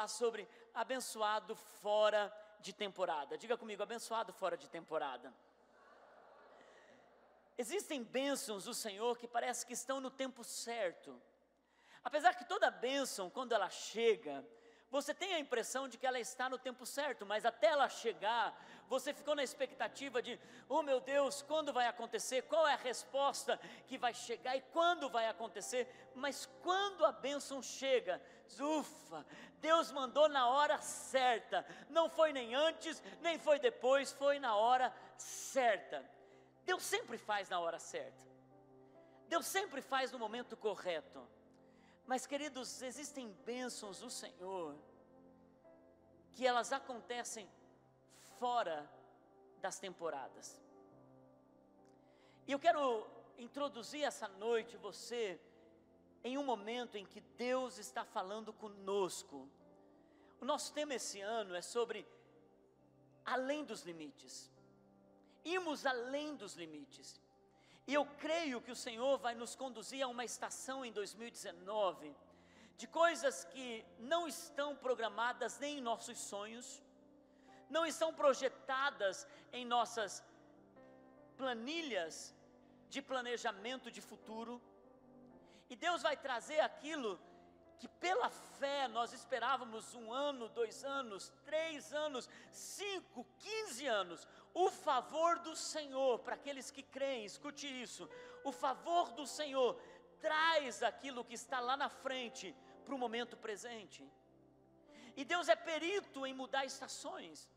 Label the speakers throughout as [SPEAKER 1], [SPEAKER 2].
[SPEAKER 1] falar sobre abençoado fora de temporada. Diga comigo, abençoado fora de temporada. Existem bênçãos do Senhor que parece que estão no tempo certo. Apesar que toda bênção, quando ela chega, você tem a impressão de que ela está no tempo certo, mas até ela chegar, você ficou na expectativa de, oh meu Deus, quando vai acontecer? Qual é a resposta que vai chegar e quando vai acontecer? Mas quando a bênção chega, ufa, Deus mandou na hora certa, não foi nem antes, nem foi depois, foi na hora certa. Deus sempre faz na hora certa, Deus sempre faz no momento correto. Mas queridos, existem bênçãos do Senhor, que elas acontecem fora das temporadas. E eu quero introduzir essa noite você em um momento em que Deus está falando conosco. O nosso tema esse ano é sobre além dos limites. Irmos além dos limites. E eu creio que o Senhor vai nos conduzir a uma estação em 2019, de coisas que não estão programadas nem em nossos sonhos, não estão projetadas em nossas planilhas de planejamento de futuro. E Deus vai trazer aquilo que pela fé nós esperávamos 1 ano, 2 anos, 3 anos, 5, 15 anos, o favor do Senhor, para aqueles que creem, escute isso, o favor do Senhor traz aquilo que está lá na frente, para o momento presente. E Deus é perito em mudar estações,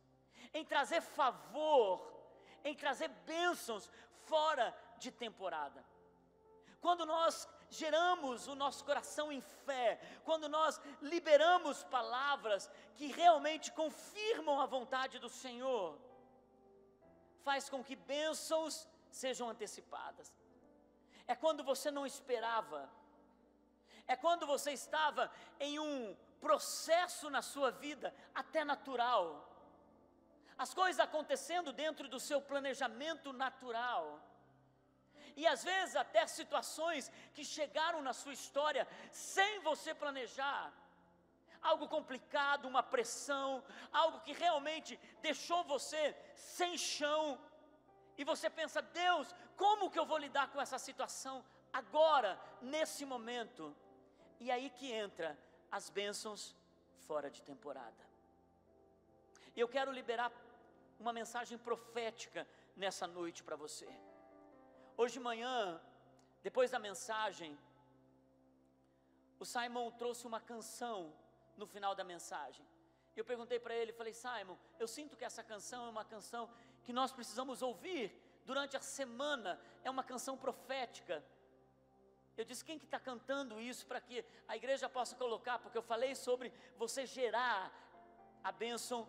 [SPEAKER 1] em trazer favor, em trazer bênçãos fora de temporada. Quando nós geramos o nosso coração em fé, quando nós liberamos palavras que realmente confirmam a vontade do Senhor, faz com que bênçãos sejam antecipadas. É quando você não esperava, é quando você estava em um processo na sua vida, até natural, as coisas acontecendo dentro do seu planejamento natural. E às vezes até situações que chegaram na sua história sem você planejar, algo complicado, uma pressão, algo que realmente deixou você sem chão, e você pensa, Deus, como que eu vou lidar com essa situação agora, nesse momento? E aí que entra as bênçãos fora de temporada. E eu quero liberar uma mensagem profética nessa noite para você. Hoje de manhã, depois da mensagem, o Simon trouxe uma canção no final da mensagem. Eu perguntei para ele, falei, Simon, eu sinto que essa canção é uma canção que nós precisamos ouvir durante a semana, é uma canção profética. Eu disse, quem que está cantando isso para que a igreja possa colocar? Porque eu falei sobre você gerar a bênção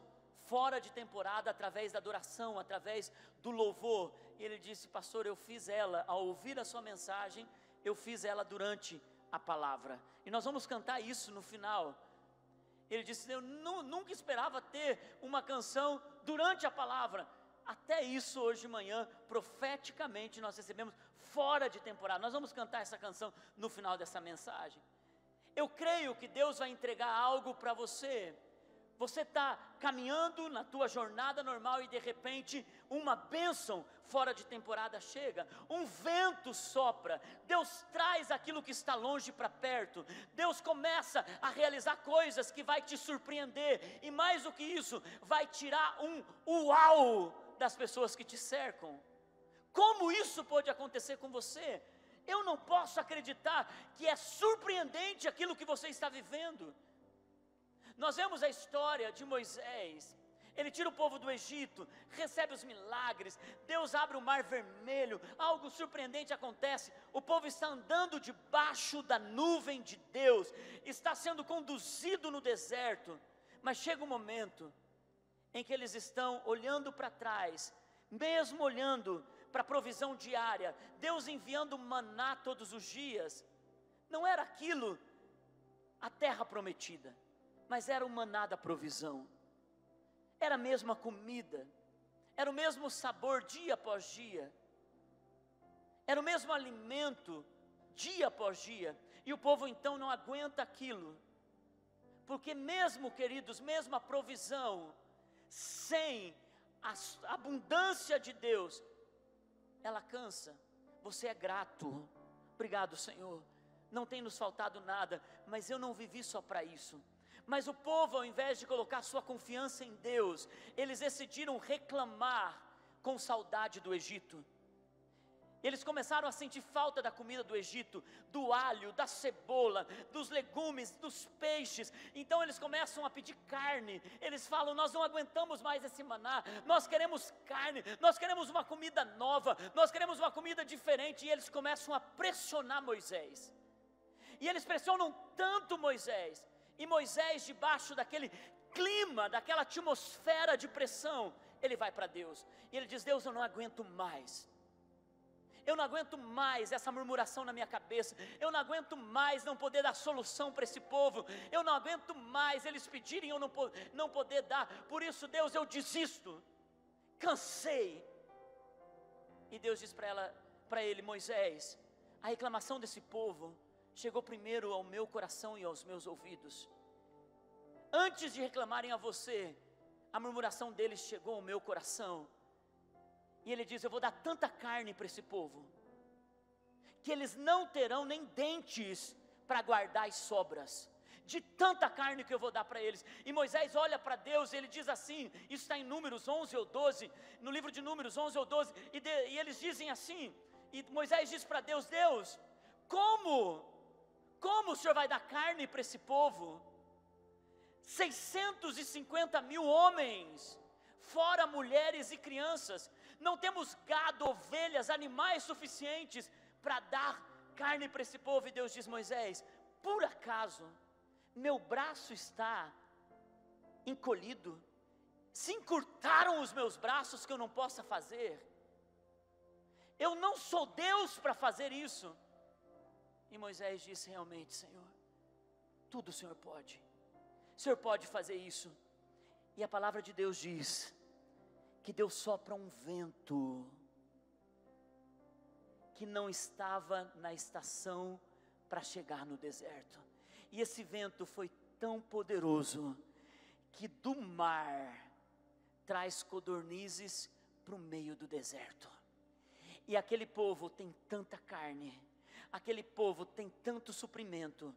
[SPEAKER 1] fora de temporada, através da adoração, através do louvor. E ele disse, pastor, eu fiz ela, ao ouvir a sua mensagem, eu fiz ela durante a palavra, e nós vamos cantar isso no final. Ele disse, eu nunca esperava ter uma canção durante a palavra. Até isso hoje de manhã, profeticamente nós recebemos fora de temporada. Nós vamos cantar essa canção no final dessa mensagem. Eu creio que Deus vai entregar algo para você. Você está caminhando na tua jornada normal e de repente uma bênção fora de temporada chega, um vento sopra, Deus traz aquilo que está longe para perto, Deus começa a realizar coisas que vai te surpreender, e mais do que isso, vai tirar um uau das pessoas que te cercam. Como isso pode acontecer com você? Eu não posso acreditar que é surpreendente aquilo que você está vivendo. Nós vemos a história de Moisés. Ele tira o povo do Egito, recebe os milagres, Deus abre o mar vermelho, algo surpreendente acontece, o povo está andando debaixo da nuvem de Deus, está sendo conduzido no deserto, mas chega um momento em que eles estão olhando para trás, mesmo olhando para a provisão diária, Deus enviando maná todos os dias, não era aquilo a terra prometida, mas era o maná da provisão, era a mesma comida, era o mesmo sabor dia após dia, era o mesmo alimento dia após dia, e o povo então não aguenta aquilo, Porque mesmo, queridos, mesmo a provisão, sem a abundância de Deus, ela cansa. Você é grato. Obrigado, Senhor. Não tem nos faltado nada, mas eu não vivi só para isso. Mas o povo, ao invés de colocar sua confiança em Deus, eles decidiram reclamar com saudade do Egito. Eles começaram a sentir falta da comida do Egito, do alho, da cebola, dos legumes, dos peixes. Então eles começam a pedir carne. Eles falam: nós não aguentamos mais esse maná, nós queremos carne, nós queremos uma comida nova, nós queremos uma comida diferente. E eles começam a pressionar Moisés. E eles pressionam tanto Moisés. E Moisés, debaixo daquele clima, daquela atmosfera de pressão, ele vai para Deus. E ele diz: Deus, eu não aguento mais. Eu não aguento mais essa murmuração na minha cabeça. Eu não aguento mais não poder dar solução para esse povo. Eu não aguento mais eles pedirem e eu não poder dar. Por isso, Deus, eu desisto. Cansei. E Deus diz para ele: Moisés, a reclamação desse povo chegou primeiro ao meu coração e aos meus ouvidos. Antes de reclamarem a você, a murmuração deles chegou ao meu coração. E ele diz: eu vou dar tanta carne para esse povo, que eles não terão nem dentes para guardar as sobras, de tanta carne que eu vou dar para eles. E Moisés olha para Deus e ele diz assim, isso está em Números 11 ou 12, no livro de Números 11 ou 12, e eles dizem assim, e Moisés diz para Deus: Deus, como o Senhor vai dar carne para esse povo? 650 mil homens, fora mulheres e crianças. Não temos gado, ovelhas, animais suficientes para dar carne para esse povo. E Deus diz: Moisés, por acaso meu braço está encolhido? Se encurtaram os meus braços que eu não possa fazer? Eu não sou Deus para fazer isso. E Moisés disse: realmente, Senhor, tudo o Senhor pode. O Senhor pode fazer isso. E a palavra de Deus diz que Deus sopra um vento que não estava na estação para chegar no deserto. E esse vento foi tão poderoso que do mar traz codornizes para o meio do deserto. E aquele povo tem tanta carne, aquele povo tem tanto suprimento,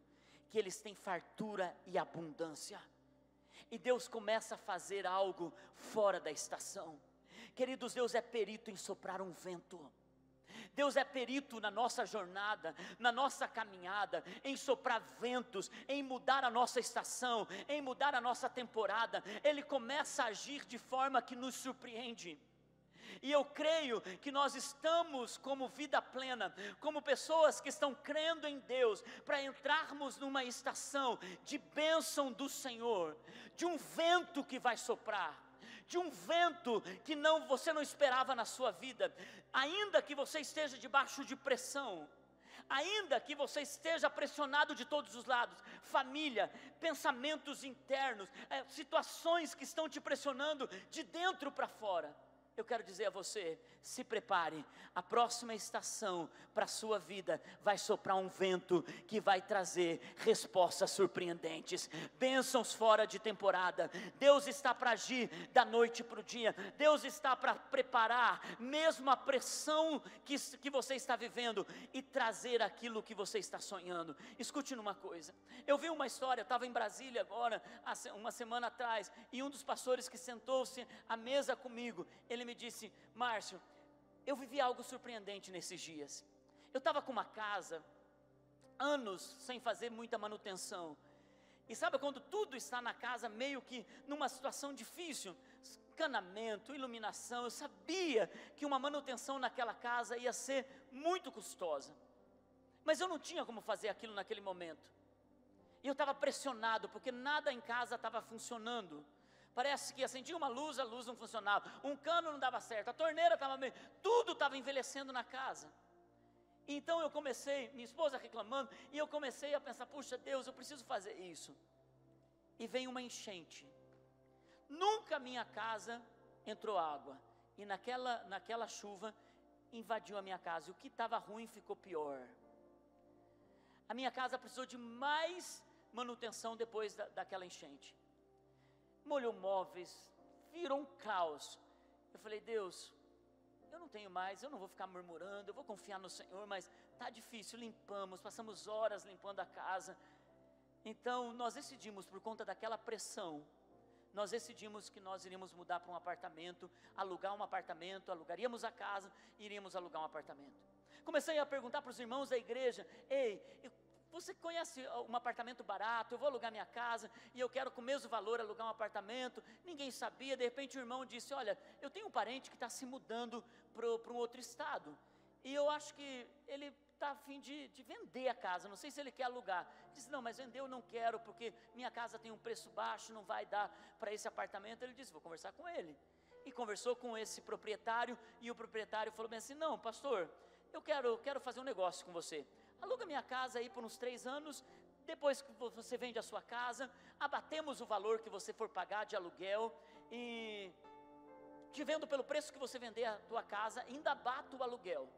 [SPEAKER 1] que eles têm fartura e abundância. E Deus começa a fazer algo fora da estação. Queridos, Deus é perito em soprar um vento. Deus é perito na nossa jornada, na nossa caminhada, em soprar ventos, em mudar a nossa estação, em mudar a nossa temporada. Ele começa a agir de forma que nos surpreende. E eu creio que nós estamos como vida plena, como pessoas que estão crendo em Deus, para entrarmos numa estação de bênção do Senhor, de um vento que vai soprar, de um vento que você não esperava na sua vida. Ainda que você esteja debaixo de pressão, ainda que você esteja pressionado de todos os lados, família, pensamentos internos, situações que estão te pressionando de dentro para fora, eu quero dizer a você: se prepare, a próxima estação para a sua vida vai soprar um vento que vai trazer respostas surpreendentes, bênçãos fora de temporada. Deus está para agir da noite para o dia. Deus está para preparar mesmo a pressão que você está vivendo e trazer aquilo que você está sonhando. Escute numa coisa, eu vi uma história, eu estava em Brasília agora, uma semana atrás, e um dos pastores que sentou-se à mesa comigo, ele me disse: Márcio, eu vivi algo surpreendente nesses dias. Eu estava com uma casa, anos sem fazer muita manutenção. E sabe quando tudo está na casa meio que numa situação difícil? Encanamento, iluminação. Eu sabia que uma manutenção naquela casa ia ser muito custosa. Mas eu não tinha como fazer aquilo naquele momento. E eu estava pressionado, porque nada em casa estava funcionando. Parece que acendia uma luz, a luz não funcionava, um cano não dava certo, a torneira estava meio, tudo estava envelhecendo na casa. Então eu comecei, minha esposa reclamando, e eu comecei a pensar: puxa Deus, eu preciso fazer isso. E veio uma enchente. Nunca a minha casa entrou água, e naquela chuva invadiu a minha casa, e o que estava ruim ficou pior. A minha casa precisou de mais manutenção depois daquela enchente. Molhou móveis, virou um caos. Eu falei, Deus, eu não tenho mais, eu não vou ficar murmurando, eu vou confiar no Senhor, mas está difícil, limpamos, passamos horas limpando a casa. Então nós decidimos, por conta daquela pressão, nós decidimos que nós iríamos mudar para um apartamento, alugar um apartamento, alugaríamos a casa e iríamos alugar um apartamento. Comecei a perguntar para os irmãos da igreja, ei, você conhece um apartamento barato? Eu vou alugar minha casa e eu quero com o mesmo valor alugar um apartamento. Ninguém sabia, de repente o irmão disse, olha, eu tenho um parente que está se mudando para um outro estado, e eu acho que ele está a fim de vender a casa, não sei se ele quer alugar. Ele disse, não, mas vender eu não quero, porque minha casa tem um preço baixo, não vai dar para esse apartamento. Ele disse, vou conversar com ele. E conversou com esse proprietário, e o proprietário falou bem assim, não, pastor, eu quero fazer um negócio com você. Aluga minha casa aí por uns 3 anos, depois que você vende a sua casa, abatemos o valor que você for pagar de aluguel, e te vendo pelo preço que você vender a tua casa, ainda abato o aluguel.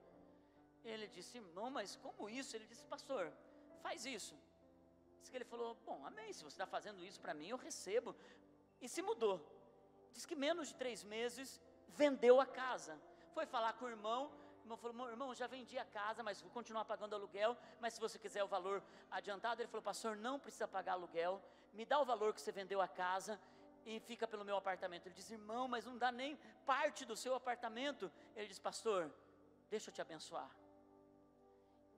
[SPEAKER 1] Ele disse, irmão, mas como isso? Ele disse, pastor, faz isso. Diz que ele falou, bom, amém, se você está fazendo isso para mim, eu recebo. E se mudou. Diz que menos de 3 meses, vendeu a casa. Foi falar com o irmão falou, irmão, já vendi a casa, mas vou continuar pagando aluguel, mas se você quiser o valor adiantado. Ele falou, pastor, não precisa pagar aluguel, me dá o valor que você vendeu a casa e fica pelo meu apartamento. Ele disse, irmão, mas não dá nem parte do seu apartamento. Ele disse, pastor, deixa eu te abençoar.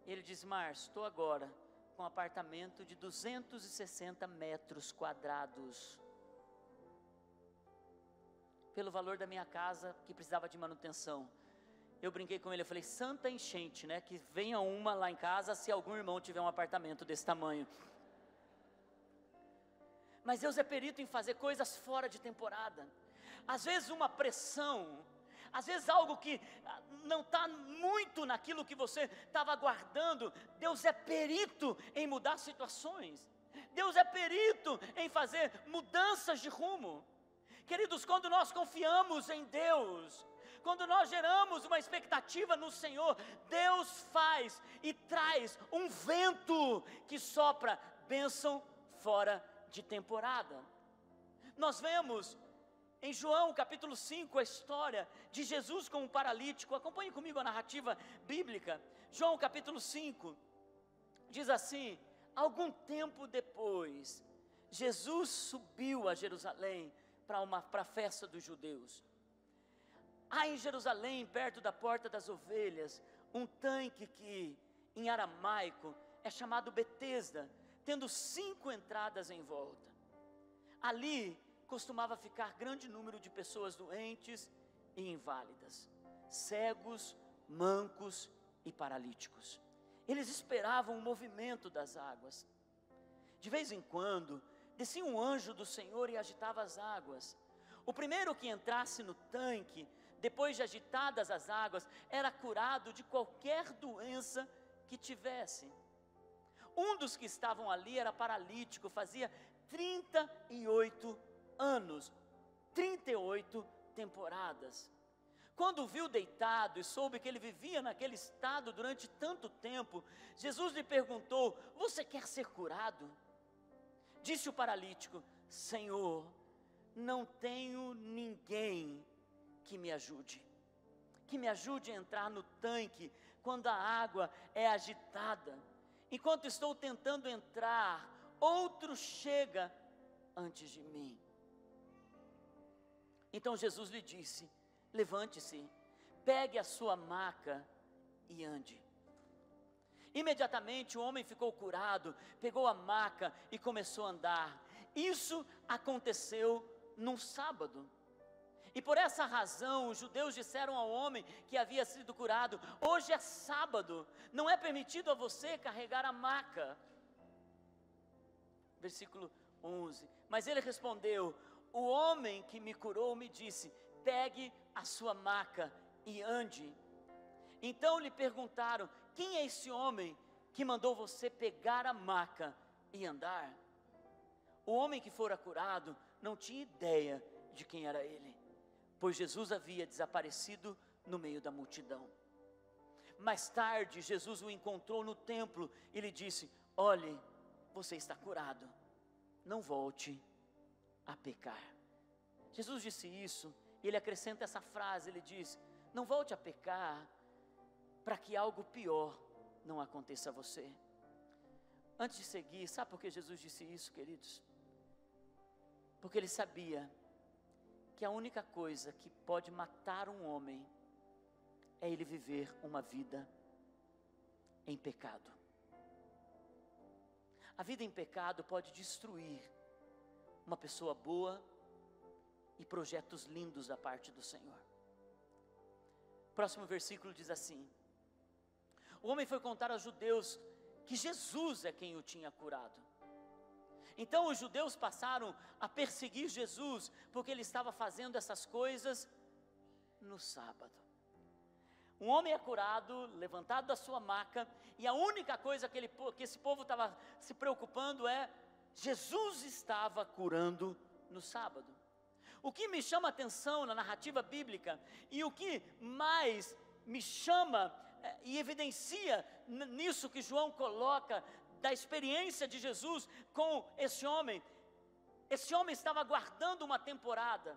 [SPEAKER 1] Ele disse, Márcio, estou agora com um apartamento de 260 metros quadrados, pelo valor da minha casa, que precisava de manutenção. Eu brinquei com ele, eu falei, santa enchente, né, que venha uma lá em casa, se algum irmão tiver um apartamento desse tamanho. Mas Deus é perito em fazer coisas fora de temporada. Às vezes uma pressão, às vezes algo que não está muito naquilo que você estava aguardando, Deus é perito em mudar situações. Deus é perito em fazer mudanças de rumo. Queridos, quando nós confiamos em Deus, quando nós geramos uma expectativa no Senhor, Deus faz e traz um vento que sopra bênção fora de temporada. Nós vemos em João capítulo 5 a história de Jesus com um paralítico. Acompanhe comigo a narrativa bíblica. João capítulo 5 diz assim, algum tempo depois, Jesus subiu a Jerusalém para a festa dos judeus. Há em Jerusalém, perto da porta das ovelhas, um tanque que em aramaico é chamado Betesda, tendo 5 entradas em volta. Ali costumava ficar grande número de pessoas doentes e inválidas, cegos, mancos e paralíticos. Eles esperavam o movimento das águas. De vez em quando, descia um anjo do Senhor e agitava as águas. O primeiro que entrasse no tanque, depois de agitadas as águas, era curado de qualquer doença que tivesse. Um dos que estavam ali era paralítico, fazia 38 anos, 38 temporadas. Quando o viu deitado e soube que ele vivia naquele estado durante tanto tempo, Jesus lhe perguntou, você quer ser curado? Disse o paralítico, Senhor, não tenho ninguém que me ajude a entrar no tanque quando a água é agitada. Enquanto estou tentando entrar, outro chega antes de mim. Então Jesus lhe disse, levante-se, pegue a sua maca e ande. Imediatamente o homem ficou curado, pegou a maca e começou a andar. Isso aconteceu num sábado. E por essa razão os judeus disseram ao homem que havia sido curado, hoje é sábado, não é permitido a você carregar a maca. Versículo 11, mas ele respondeu, o homem que me curou me disse, pegue a sua maca e ande. Então lhe perguntaram, quem é esse homem que mandou você pegar a maca e andar? O homem que fora curado não tinha ideia de quem era ele, pois Jesus havia desaparecido no meio da multidão. Mais tarde, Jesus o encontrou no templo e lhe disse, olhe, você está curado, não volte a pecar. Jesus disse isso, e ele acrescenta essa frase, ele diz, não volte a pecar, para que algo pior não aconteça a você. Antes de seguir, sabe por que Jesus disse isso, queridos? Porque ele sabia que a única coisa que pode matar um homem é ele viver uma vida em pecado. A vida em pecado pode destruir uma pessoa boa e projetos lindos da parte do Senhor. Próximo versículo diz assim: o homem foi contar aos judeus que Jesus é quem o tinha curado. Então os judeus passaram a perseguir Jesus, porque ele estava fazendo essas coisas no sábado. Um homem é curado, levantado da sua maca, e a única coisa que esse povo estava se preocupando é, Jesus estava curando no sábado. O que me chama a atenção na narrativa bíblica, e o que mais me chama e evidencia nisso que João coloca, da experiência de Jesus com esse homem estava aguardando uma temporada,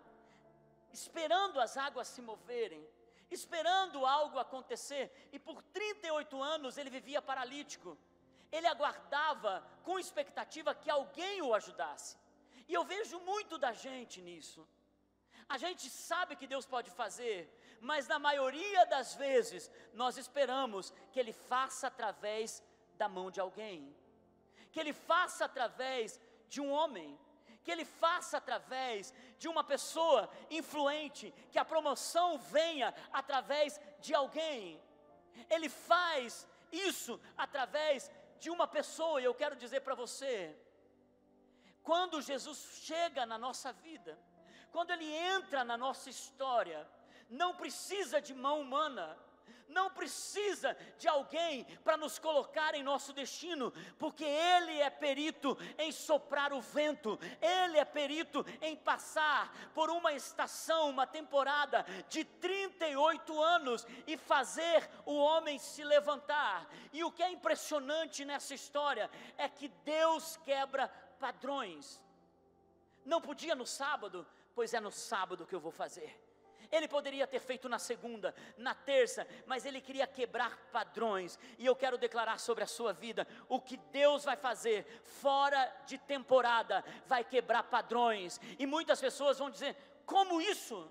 [SPEAKER 1] esperando as águas se moverem, esperando algo acontecer, e por 38 anos ele vivia paralítico. Ele aguardava com expectativa que alguém o ajudasse, e eu vejo muito da gente nisso. A gente sabe que Deus pode fazer, mas na maioria das vezes, nós esperamos que Ele faça através da mão de alguém, que Ele faça através de um homem, que Ele faça através de uma pessoa influente, que a promoção venha através de alguém. Ele faz isso através de uma pessoa, e eu quero dizer para você, quando Jesus chega na nossa vida, quando Ele entra na nossa história, não precisa de mão humana, não precisa de alguém para nos colocar em nosso destino, porque Ele é perito em soprar o vento, Ele é perito em passar por uma estação, uma temporada de 38 anos e fazer o homem se levantar. E o que é impressionante nessa história é que Deus quebra padrões. Não podia no sábado, pois é no sábado que eu vou fazer. Ele poderia ter feito na segunda, na terça, mas Ele queria quebrar padrões. E eu quero declarar sobre a sua vida, o que Deus vai fazer fora de temporada, vai quebrar padrões. E muitas pessoas vão dizer, como isso?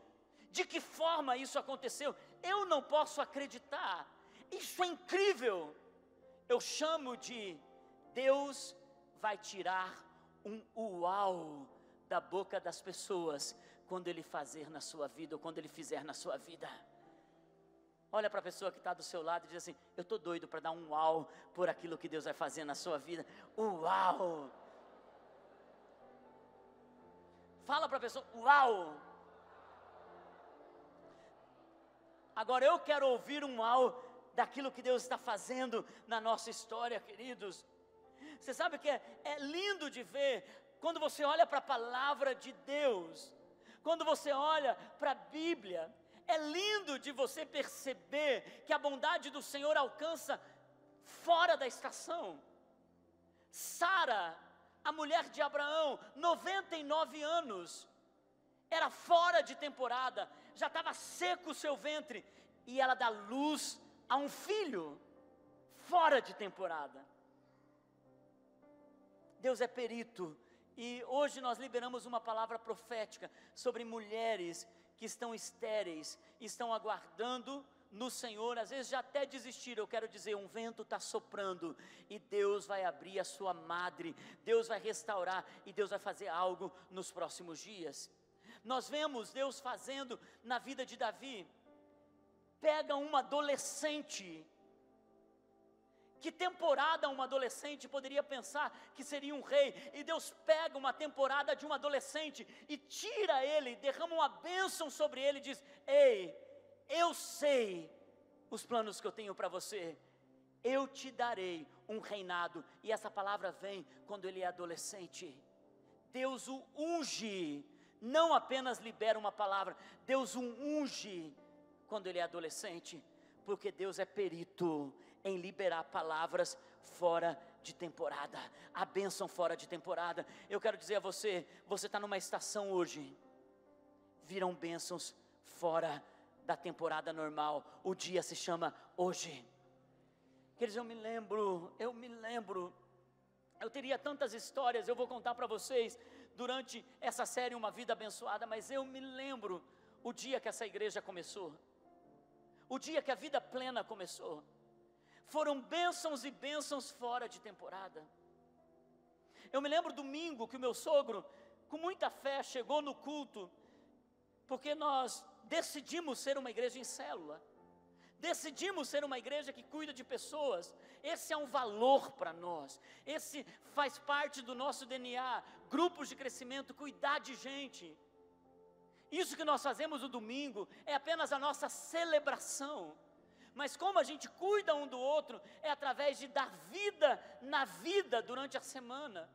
[SPEAKER 1] De que forma isso aconteceu? Eu não posso acreditar, isso é incrível. Eu chamo de, Deus vai tirar um uau da boca das pessoas, quando Ele fazer na sua vida, ou quando Ele fizer na sua vida. Olha para a pessoa que está do seu lado e diz assim, eu estou doido para dar um uau, por aquilo que Deus vai fazer na sua vida. Uau! Fala para a pessoa, uau! Agora eu quero ouvir um uau, daquilo que Deus está fazendo na nossa história, queridos. Você sabe que é lindo de ver, quando você olha para a palavra de Deus, quando você olha para a Bíblia, é lindo de você perceber que a bondade do Senhor alcança fora da estação. Sara, a mulher de Abraão, 99 anos, era fora de temporada, já estava seco o seu ventre, e ela dá luz a um filho, fora de temporada. Deus é perito. E hoje nós liberamos uma palavra profética sobre mulheres que estão estéreis, estão aguardando no Senhor, às vezes já até desistiram. Eu quero dizer, um vento está soprando, e Deus vai abrir a sua madre, Deus vai restaurar, e Deus vai fazer algo nos próximos dias. Nós vemos Deus fazendo na vida de Davi. Pega uma adolescente. Que temporada um adolescente poderia pensar que seria um rei? E Deus pega uma temporada de um adolescente e tira ele, derrama uma bênção sobre ele e diz, ei, eu sei os planos que eu tenho para você, eu te darei um reinado. E essa palavra vem quando ele é adolescente. Deus o unge, não apenas libera uma palavra, Deus o unge quando ele é adolescente, porque Deus é perito em liberar palavras fora de temporada, a bênção fora de temporada. Eu quero dizer a você, você está numa estação hoje, virão bênçãos fora da temporada normal, o dia se chama hoje. Queridos, eu me lembro, eu teria tantas histórias, eu vou contar para vocês, durante essa série Uma Vida Abençoada, mas eu me lembro, o dia que essa igreja começou, o dia que a vida plena começou, foram bênçãos e bênçãos fora de temporada. Eu me lembro domingo que o meu sogro, com muita fé, chegou no culto, porque nós decidimos ser uma igreja em célula, decidimos ser uma igreja que cuida de pessoas. Esse é um valor para nós, esse faz parte do nosso DNA, grupos de crescimento, cuidar de gente. Isso que nós fazemos no domingo é apenas a nossa celebração, mas como a gente cuida um do outro, é através de dar vida na vida durante a semana,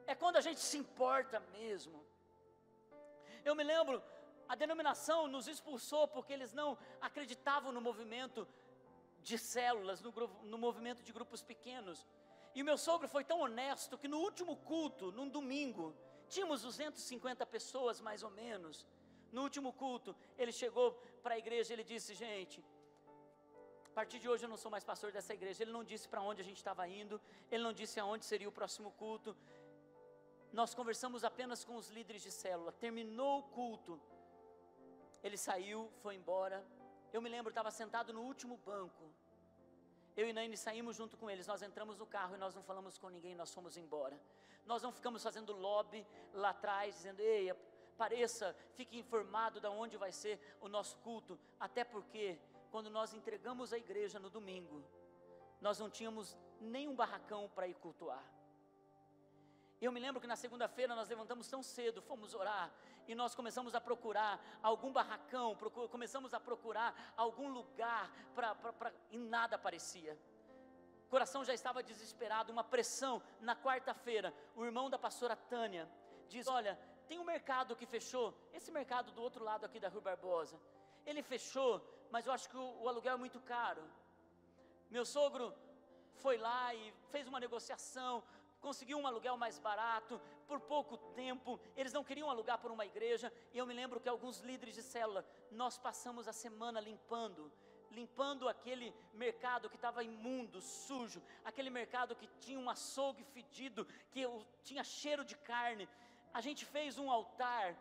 [SPEAKER 1] é quando a gente se importa mesmo. Eu me lembro, a denominação nos expulsou porque eles não acreditavam no movimento de células, no movimento de grupos pequenos, e o meu sogro foi tão honesto, que no último culto, num domingo, tínhamos 250 pessoas mais ou menos, no último culto, ele chegou para a igreja, ele disse: gente, a partir de hoje eu não sou mais pastor dessa igreja. Ele não disse para onde a gente estava indo, ele não disse aonde seria o próximo culto, nós conversamos apenas com os líderes de célula. Terminou o culto, ele saiu, foi embora. Eu me lembro, estava sentado no último banco, eu e Naine saímos junto com eles, nós entramos no carro e nós não falamos com ninguém, nós fomos embora. Nós não ficamos fazendo lobby lá atrás, dizendo: ei, apareça, fique informado de onde vai ser o nosso culto, até porque quando nós entregamos a igreja no domingo, nós não tínhamos nenhum barracão para ir cultuar. Eu me lembro que na segunda-feira nós levantamos tão cedo, fomos orar, e nós começamos a procurar algum barracão, começamos a procurar algum lugar, e nada aparecia. O coração já estava desesperado, uma pressão. Na quarta-feira, o irmão da pastora Tânia diz: olha, tem um mercado que fechou, esse mercado do outro lado aqui da Rua Barbosa, ele fechou, mas eu acho que o aluguel é muito caro. Meu sogro foi lá e fez uma negociação, conseguiu um aluguel mais barato, por pouco tempo. Eles não queriam alugar por uma igreja, e eu me lembro que alguns líderes de célula, nós passamos a semana limpando aquele mercado que estava imundo, sujo, aquele mercado que tinha um açougue fedido, que tinha cheiro de carne. A gente fez um altar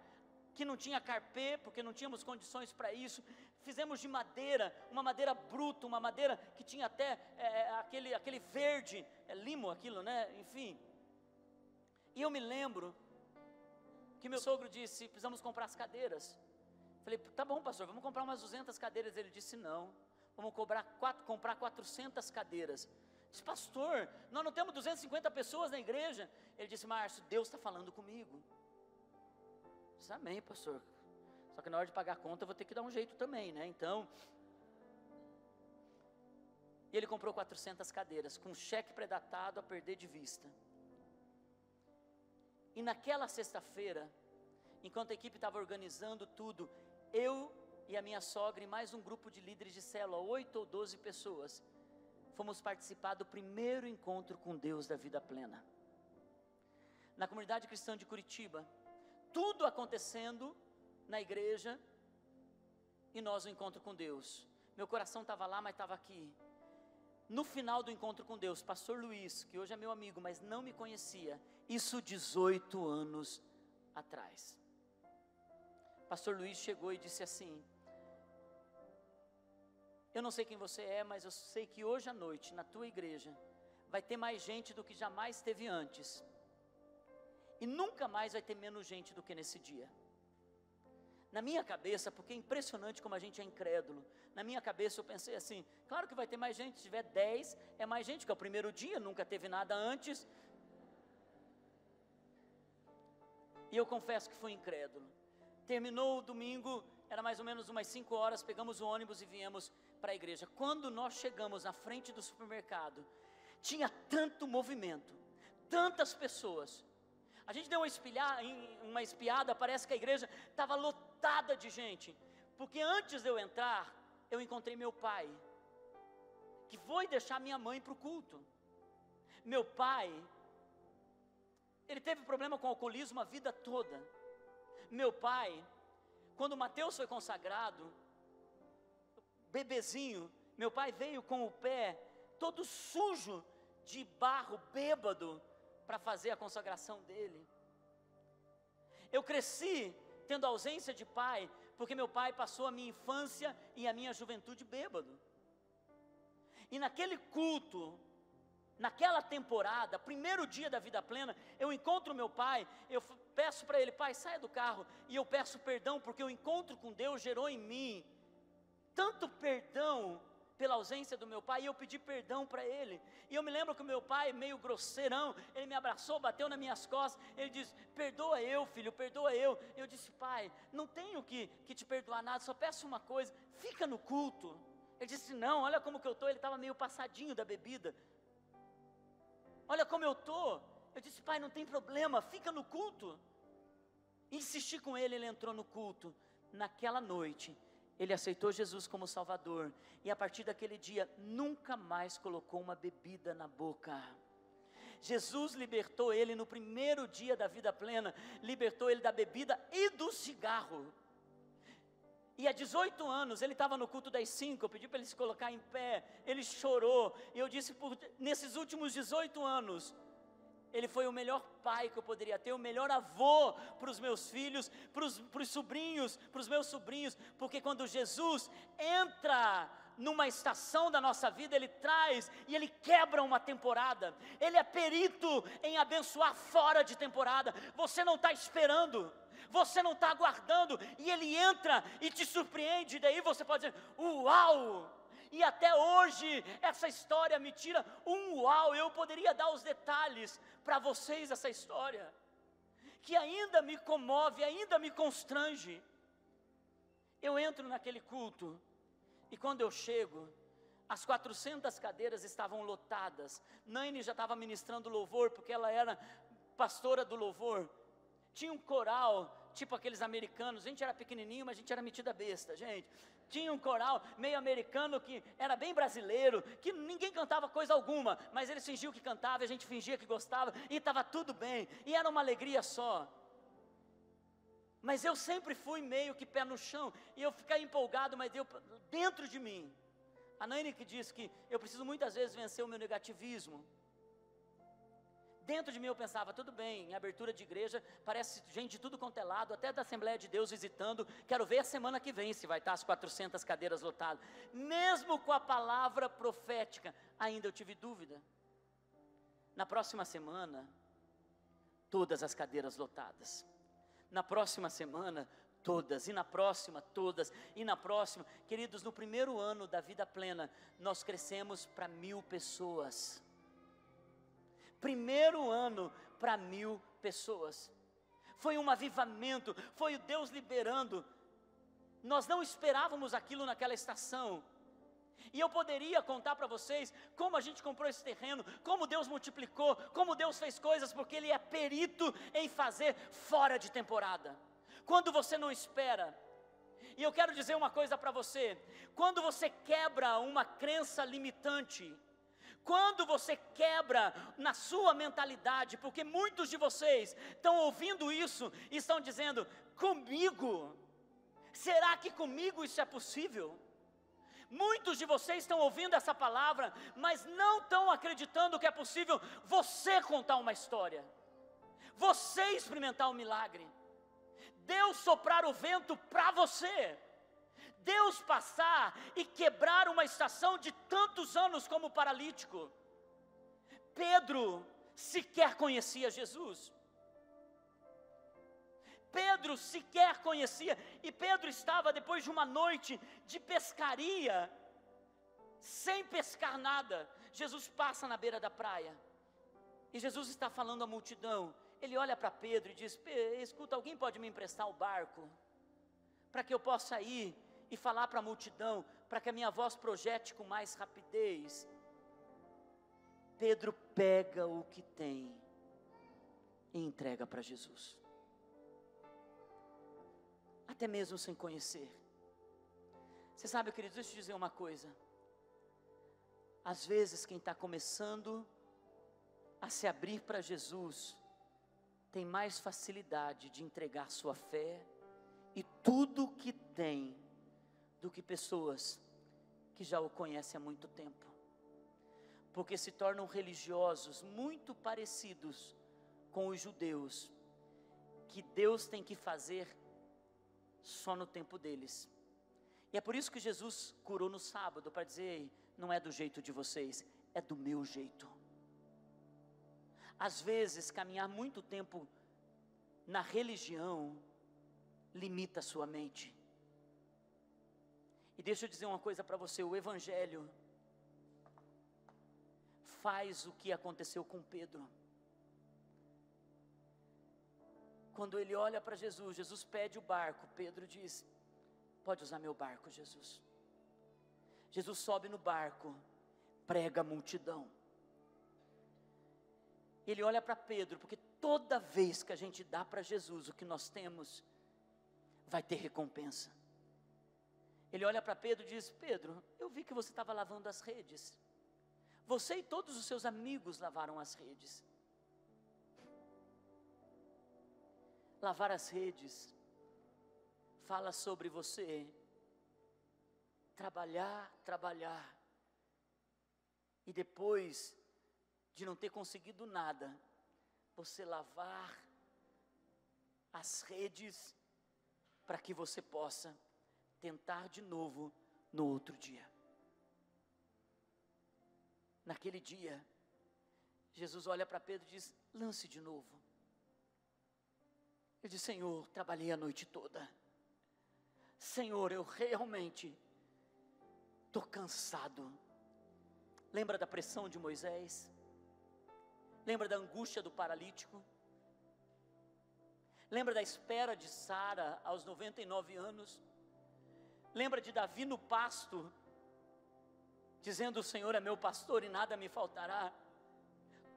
[SPEAKER 1] que não tinha carpê, porque não tínhamos condições para isso. Fizemos de madeira, uma madeira bruta, uma madeira que tinha até aquele verde, limo aquilo, né? Enfim. E eu me lembro que meu sogro disse: precisamos comprar as cadeiras. Falei: tá bom, pastor, vamos comprar umas 200 cadeiras. Ele disse: não, vamos comprar 400 cadeiras. Eu disse: pastor, nós não temos 250 pessoas na igreja. Ele disse: Márcio, Deus está falando comigo. Eu disse: amém, pastor. Só que na hora de pagar a conta eu vou ter que dar um jeito também, né? Então, e ele comprou 400 cadeiras, com cheque predatado a perder de vista. E naquela sexta-feira, enquanto a equipe estava organizando tudo, eu e a minha sogra e mais um grupo de líderes de célula, 8 ou 12 pessoas, fomos participar do primeiro encontro com Deus da vida plena, na comunidade cristã de Curitiba. Tudo acontecendo na igreja, e nós o encontro com Deus. Meu coração estava lá, mas estava aqui. No final do encontro com Deus, pastor Luiz, que hoje é meu amigo, mas não me conhecia, isso 18 anos atrás, pastor Luiz chegou e disse assim: eu não sei quem você é, mas eu sei que hoje à noite, na tua igreja, vai ter mais gente do que jamais teve antes, e nunca mais vai ter menos gente do que nesse dia. Na minha cabeça, porque é impressionante como a gente é incrédulo, na minha cabeça eu pensei assim: claro que vai ter mais gente, se tiver 10, é mais gente, que é o primeiro dia, nunca teve nada antes. E eu confesso que fui incrédulo. Terminou o domingo, era mais ou menos umas 5 horas, pegamos o ônibus e viemos para a igreja. Quando nós chegamos na frente do supermercado, tinha tanto movimento, tantas pessoas. A gente deu uma espiada, parece que a igreja estava lotada de gente, porque antes de eu entrar, eu encontrei meu pai, que que foi deixar minha mãe para o culto. Meu pai, ele teve problema com alcoolismo a vida toda. Meu pai, quando Mateus foi consagrado, bebezinho, meu pai veio com o pé todo sujo de barro, bêbado, para fazer a consagração dele. Eu cresci tendo ausência de pai, porque meu pai passou a minha infância e a minha juventude bêbado. E naquele culto, naquela temporada, primeiro dia da vida plena, eu encontro meu pai, eu peço para ele: pai, saia do carro, e eu peço perdão, porque o encontro com Deus gerou em mim tanto perdão pela ausência do meu pai, e eu pedi perdão para ele. E eu me lembro que o meu pai, meio grosseirão, ele me abraçou, bateu nas minhas costas, ele disse: perdoa eu, filho, perdoa eu. Eu disse: pai, não tenho que te perdoar nada, só peço uma coisa, fica no culto. Ele disse: não, olha como que eu estou. Ele estava meio passadinho da bebida. Olha como eu estou. Eu disse: pai, não tem problema, fica no culto. Insisti com ele, ele entrou no culto. Naquela noite, ele aceitou Jesus como Salvador, e a partir daquele dia, nunca mais colocou uma bebida na boca. Jesus libertou ele no primeiro dia da vida plena, libertou ele da bebida e do cigarro. E há 18 anos, ele estava no culto das 5, eu pedi para ele se colocar em pé, ele chorou, e eu disse: nesses últimos 18 anos, ele foi o melhor pai que eu poderia ter, o melhor avô para os meus filhos, para os sobrinhos, para os meus sobrinhos, porque quando Jesus entra numa estação da nossa vida, Ele traz e Ele quebra uma temporada. Ele é perito em abençoar fora de temporada. Você não está esperando, você não está aguardando, e Ele entra e te surpreende, e daí você pode dizer: uau! E até hoje, essa história me tira um uau. Eu poderia dar os detalhes para vocês dessa história, que ainda me comove, ainda me constrange. Eu entro naquele culto, e quando eu chego, as 400 cadeiras estavam lotadas. Naine já estava ministrando louvor, porque ela era pastora do louvor. Tinha um coral, tipo aqueles americanos. A gente era pequenininho, mas a gente era metida besta, gente. Tinha um coral meio americano que era bem brasileiro, que ninguém cantava coisa alguma, mas eles fingiam que cantava, e a gente fingia que gostava, e estava tudo bem, e era uma alegria só. Mas eu sempre fui meio que pé no chão, e eu ficava empolgado, mas dentro de mim, a Naine que disse que eu preciso muitas vezes vencer o meu negativismo. Dentro de mim eu pensava: tudo bem, em abertura de igreja, parece gente de tudo quanto é lado, até da Assembleia de Deus visitando, quero ver a semana que vem se vai estar as 400 cadeiras lotadas. Mesmo com a palavra profética, ainda eu tive dúvida. Na próxima semana, todas as cadeiras lotadas. Na próxima semana, todas, e na próxima, todas, e na próxima. Queridos, no primeiro ano da vida plena, nós crescemos para 1000 pessoas. Primeiro ano para 1000 pessoas. Foi um avivamento, foi o Deus liberando. Nós não esperávamos aquilo naquela estação. E eu poderia contar para vocês como a gente comprou esse terreno, como Deus multiplicou, como Deus fez coisas, porque Ele é perito em fazer fora de temporada, quando você não espera. E eu quero dizer uma coisa para você: quando você quebra uma crença limitante, quando você quebra na sua mentalidade, porque muitos de vocês estão ouvindo isso e estão dizendo: comigo? Será que comigo isso é possível? Muitos de vocês estão ouvindo essa palavra, mas não estão acreditando que é possível você contar uma história, você experimentar um milagre, Deus soprar o vento para você, Deus passar e quebrar uma estação de tantos anos como paralítico. Pedro sequer conhecia Jesus. Pedro sequer conhecia, e Pedro estava depois de uma noite de pescaria, sem pescar nada. Jesus passa na beira da praia, e Jesus está falando à multidão. Ele olha para Pedro e diz: escuta, alguém pode me emprestar o barco, para que eu possa ir e falar para a multidão, para que a minha voz projete com mais rapidez. Pedro pega o que tem e entrega para Jesus, até mesmo sem conhecer. Você sabe, queridos, deixa eu te dizer uma coisa: Às vezes quem está começando a se abrir para Jesus, tem mais facilidade de entregar sua fé e tudo o que tem, do que pessoas que já o conhecem há muito tempo, porque se tornam religiosos muito parecidos com os judeus, que Deus tem que fazer só no tempo deles. E é por isso que Jesus curou no sábado, para dizer, não é do jeito de vocês, é do meu jeito. Às vezes, caminhar muito tempo na religião limita a sua mente. E deixa eu dizer uma coisa para você, o Evangelho faz o que aconteceu com Pedro. Quando ele olha para Jesus, Jesus pede o barco, Pedro diz, pode usar meu barco, Jesus. Jesus sobe no barco, prega a multidão. Ele olha para Pedro, porque toda vez que a gente dá para Jesus o que nós temos, vai ter recompensa. Ele olha para Pedro e diz, Pedro, eu vi que você estava lavando as redes. Você e todos os seus amigos lavaram as redes. Lavar as redes fala sobre você trabalhar, e depois de não ter conseguido nada, você lavar as redes para que você possa tentar de novo no outro dia. Naquele dia, Jesus olha para Pedro e diz, lance de novo. Ele diz, Senhor, trabalhei a noite toda. Senhor, eu realmente estou cansado. Lembra da pressão de Moisés? Lembra da angústia do paralítico? Lembra da espera de Sara aos 99 anos? Lembra de Davi no pasto, dizendo, o Senhor é meu pastor e nada me faltará?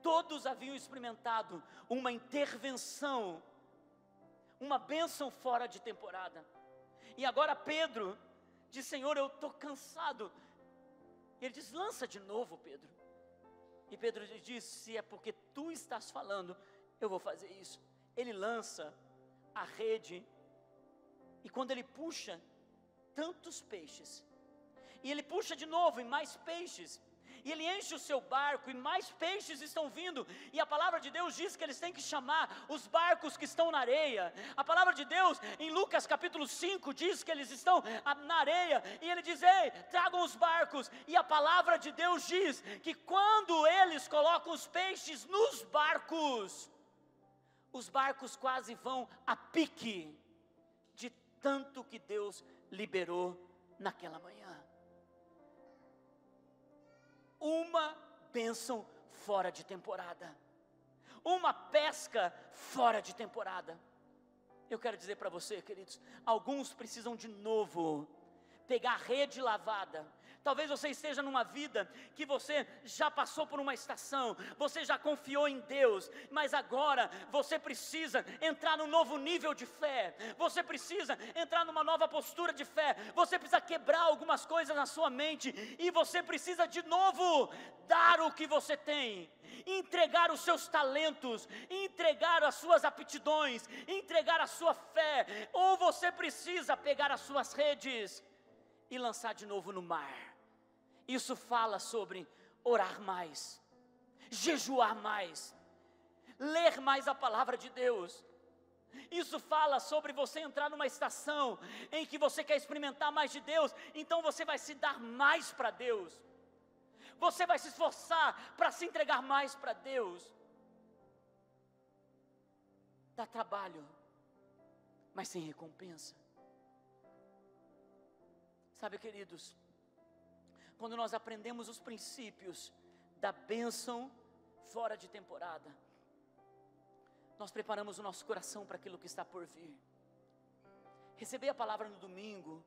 [SPEAKER 1] Todos haviam experimentado uma intervenção, uma bênção fora de temporada. E agora Pedro diz, Senhor, eu estou cansado. Ele diz, lança de novo, Pedro. E Pedro diz, se é porque tu estás falando, eu vou fazer isso. Ele lança a rede, e quando ele puxa, tantos peixes, e ele puxa de novo, e mais peixes, e ele enche o seu barco, e mais peixes estão vindo, e a palavra de Deus diz que eles têm que chamar os barcos que estão na areia. A palavra de Deus, em Lucas capítulo 5, diz que eles estão na areia, e ele diz, ei, tragam os barcos, e a palavra de Deus diz, que quando eles colocam os peixes nos barcos, os barcos quase vão a pique, de tanto que Deus liberou naquela manhã. Uma bênção fora de temporada, uma pesca fora de temporada. Eu quero dizer para você, queridos, alguns precisam de novo pegar a rede lavada. Talvez você esteja numa vida que você já passou por uma estação, você já confiou em Deus, mas agora você precisa entrar num novo nível de fé, você precisa entrar numa nova postura de fé, você precisa quebrar algumas coisas na sua mente, e você precisa de novo dar o que você tem, entregar os seus talentos, entregar as suas aptidões, entregar a sua fé, ou você precisa pegar as suas redes e lançar de novo no mar. Isso fala sobre orar mais, jejuar mais, ler mais a palavra de Deus. Isso fala sobre você entrar numa estação em que você quer experimentar mais de Deus, então você vai se dar mais para Deus, você vai se esforçar para se entregar mais para Deus. Dá trabalho, mas sem recompensa. Sabe, queridos, quando nós aprendemos os princípios da bênção fora de temporada, nós preparamos o nosso coração para aquilo que está por vir. Receber a palavra no domingo,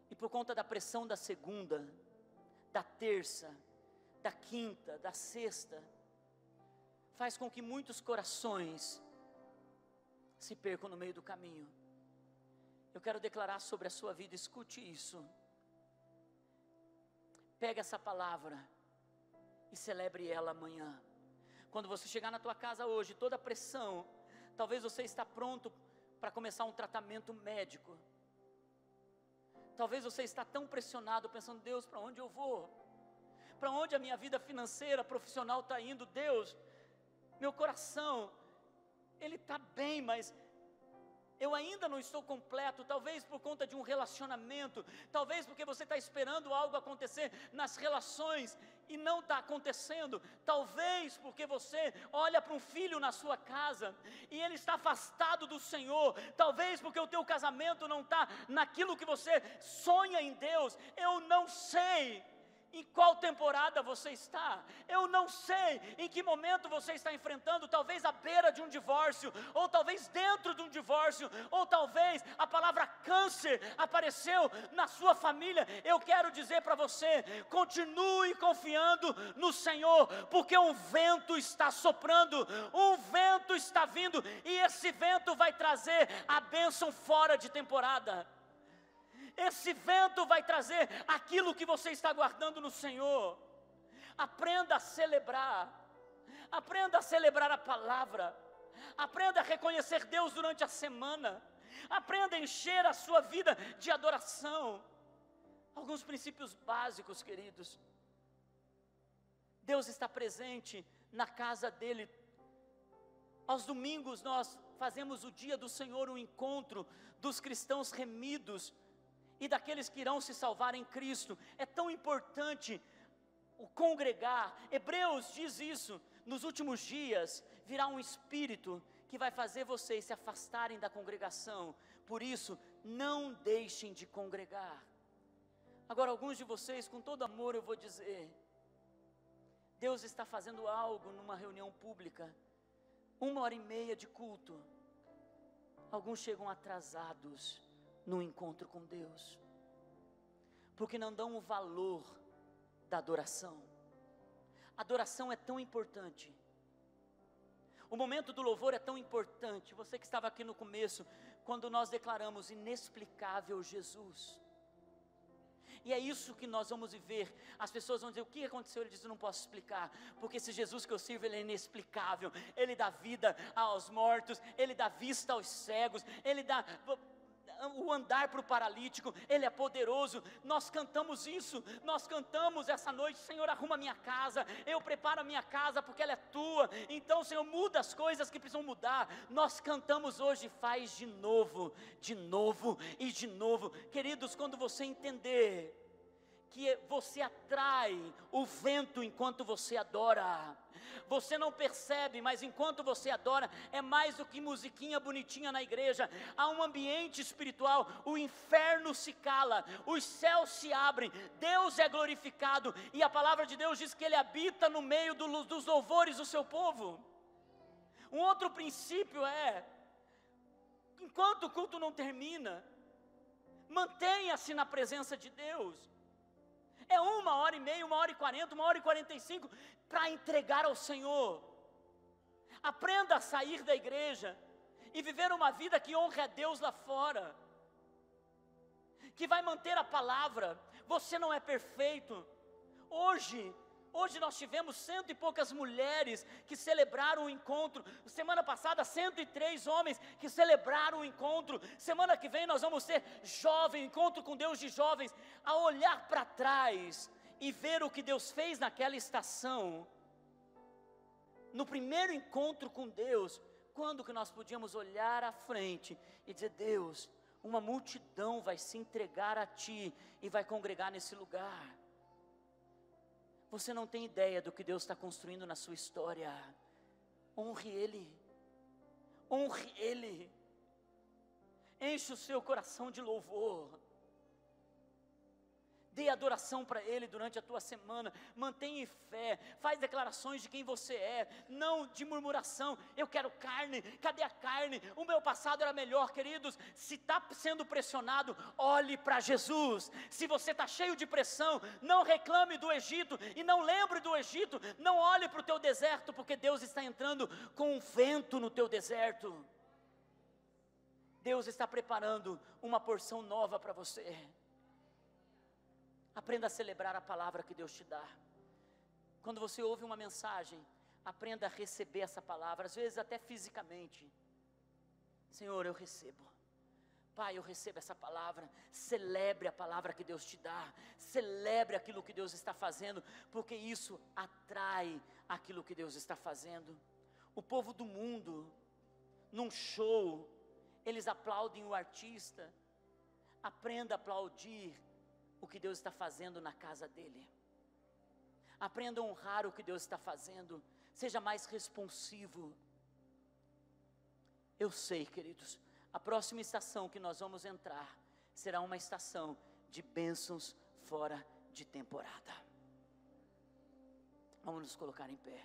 [SPEAKER 1] e por conta da pressão da segunda, da terça, da quinta, da sexta, faz com que muitos corações se percam no meio do caminho. Eu quero declarar sobre a sua vida, escute isso. Pega essa palavra e celebre ela amanhã. Quando você chegar na tua casa hoje, toda a pressão, talvez você está pronto para começar um tratamento médico. Talvez você está tão pressionado, pensando, Deus, para onde eu vou? Para onde a minha vida financeira, profissional está indo? Deus, meu coração, ele está bem, mas eu ainda não estou completo, talvez por conta de um relacionamento, talvez porque você está esperando algo acontecer nas relações e não está acontecendo, talvez porque você olha para um filho na sua casa e ele está afastado do Senhor, talvez porque o teu casamento não está naquilo que você sonha em Deus. Eu não sei em qual temporada você está, eu não sei em que momento você está enfrentando, talvez à beira de um divórcio, ou talvez dentro de um divórcio, ou talvez a palavra câncer apareceu na sua família. Eu quero dizer para você, continue confiando no Senhor, porque um vento está soprando, um vento está vindo, e esse vento vai trazer a bênção fora de temporada. Esse vento vai trazer aquilo que você está guardando no Senhor. Aprenda a celebrar a palavra, aprenda a reconhecer Deus durante a semana, aprenda a encher a sua vida de adoração. Alguns princípios básicos, queridos. Deus está presente na casa dele. Aos domingos nós fazemos o dia do Senhor, um encontro dos cristãos remidos e daqueles que irão se salvar em Cristo. É tão importante o congregar. Hebreus diz isso, nos últimos dias virá um espírito que vai fazer vocês se afastarem da congregação, por isso não deixem de congregar. Agora, alguns de vocês, com todo amor eu vou dizer, Deus está fazendo algo numa reunião pública, 1h30 de culto, alguns chegam atrasados no encontro com Deus, porque não dão o valor da adoração. A adoração é tão importante, o momento do louvor é tão importante. Você que estava aqui no começo, quando nós declaramos inexplicável Jesus, e é isso que nós vamos viver. As pessoas vão dizer, o que aconteceu? Ele diz, eu não posso explicar, porque esse Jesus que eu sirvo, ele é inexplicável, ele dá vida aos mortos, ele dá vista aos cegos, ele dá o andar para o paralítico, ele é poderoso. Nós cantamos isso, nós cantamos essa noite, Senhor, arruma minha casa, eu preparo a minha casa porque ela é tua, então Senhor, muda as coisas que precisam mudar. Nós cantamos hoje, faz de novo e de novo. Queridos, quando você entender que você atrai o vento enquanto você adora, você não percebe, mas enquanto você adora, é mais do que musiquinha bonitinha na igreja. Há um ambiente espiritual, o inferno se cala, os céus se abrem, Deus é glorificado, e a palavra de Deus diz que Ele habita no meio dos louvores do seu povo. Um outro princípio é, enquanto o culto não termina, mantenha-se na presença de Deus. É 1h30, 1h40, 1h45 para entregar ao Senhor. Aprenda a sair da igreja e viver uma vida que honre a Deus lá fora, que vai manter a palavra. Você não é perfeito. Hoje nós tivemos 100 e poucas mulheres que celebraram o encontro. Semana passada 103 homens que celebraram o encontro. Semana que vem nós vamos ter encontro com Deus de jovens, a olhar para trás e ver o que Deus fez naquela estação. No primeiro encontro com Deus, quando que nós podíamos olhar à frente e dizer, Deus, uma multidão vai se entregar a Ti e vai congregar nesse lugar. Você não tem ideia do que Deus está construindo na sua história. Honre Ele, honre Ele, enche o seu coração de louvor, dê adoração para Ele durante a tua semana, mantenha em fé, faz declarações de quem você é, não de murmuração. Eu quero carne, cadê a carne? O meu passado era melhor. Queridos, se está sendo pressionado, olhe para Jesus. Se você está cheio de pressão, não reclame do Egito, e não lembre do Egito, não olhe para o teu deserto, porque Deus está entrando com um vento no teu deserto. Deus está preparando uma porção nova para você. Aprenda a celebrar a palavra que Deus te dá. Quando você ouve uma mensagem, aprenda a receber essa palavra, às vezes até fisicamente. Senhor, eu recebo. Pai, eu recebo essa palavra. Celebre a palavra que Deus te dá. Celebre aquilo que Deus está fazendo, porque isso atrai aquilo que Deus está fazendo. O povo do mundo, num show, eles aplaudem o artista. Aprenda a aplaudir o que Deus está fazendo na casa dele. Aprenda a honrar o que Deus está fazendo. Seja mais responsivo. Eu sei, queridos, a próxima estação que nós vamos entrar será uma estação de bênçãos fora de temporada. Vamos nos colocar em pé.